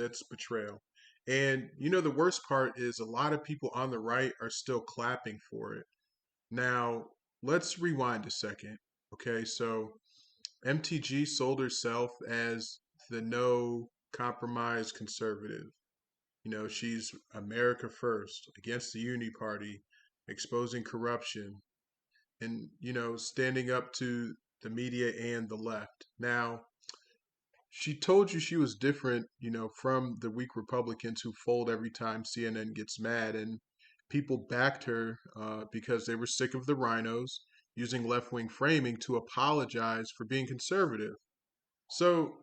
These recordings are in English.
That's betrayal. And you know, the worst part is a lot of people on the right are still clapping for it. Now, let's rewind a second. Okay, so MTG sold herself as the no compromise conservative. You know, she's America first, against the Uni Party, exposing corruption, and, you know, standing up to the media and the left. Now, she told you she was different, you know, from the weak Republicans who fold every time CNN gets mad. And people backed her because they were sick of the rhinos using left wing framing to apologize for being conservative. So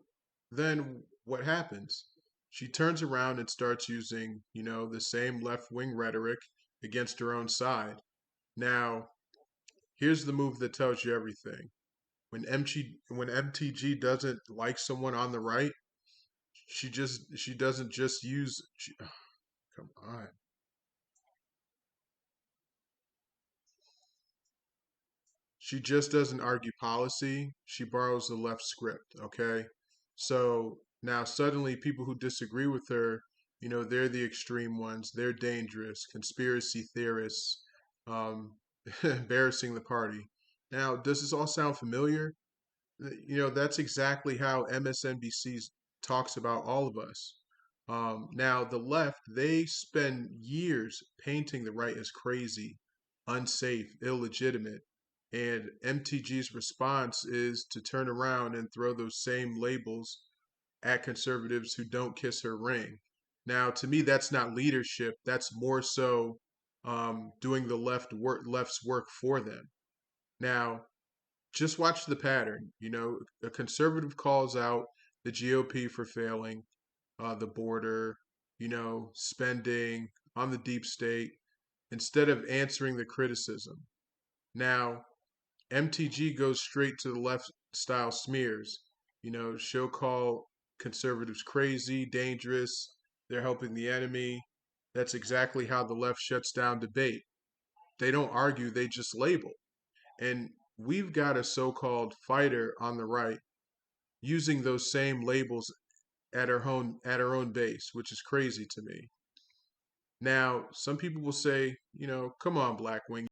then what happens? She turns around and starts using, you know, the same left wing rhetoric against her own side. Now, here's the move that tells you everything. When MTG doesn't like someone on the right, she doesn't just use come on. She just doesn't argue policy. She borrows the left script, okay? So now suddenly people who disagree with her, you know, they're the extreme ones. They're dangerous, conspiracy theorists, um, embarrassing the party. Now, does this all sound familiar? You know, that's exactly how MSNBC talks about all of us. Now, the left, they spend years painting the right as crazy, unsafe, illegitimate. And MTG's response is to turn around and throw those same labels at conservatives who don't kiss her ring. Now, to me, that's not leadership. That's more so doing the left's work for them. Now, just watch the pattern. You know, a conservative calls out the GOP for failing, the border, you know, spending on the deep state, instead of answering the criticism. Now, MTG goes straight to the left style smears. You know, she'll call conservatives crazy, dangerous, they're helping the enemy. That's exactly how the left shuts down debate. They don't argue, they just label. And we've got a so called fighter on the right using those same labels at her own base, which is crazy to me. Now, some people will say, you know, come on, Blackwing.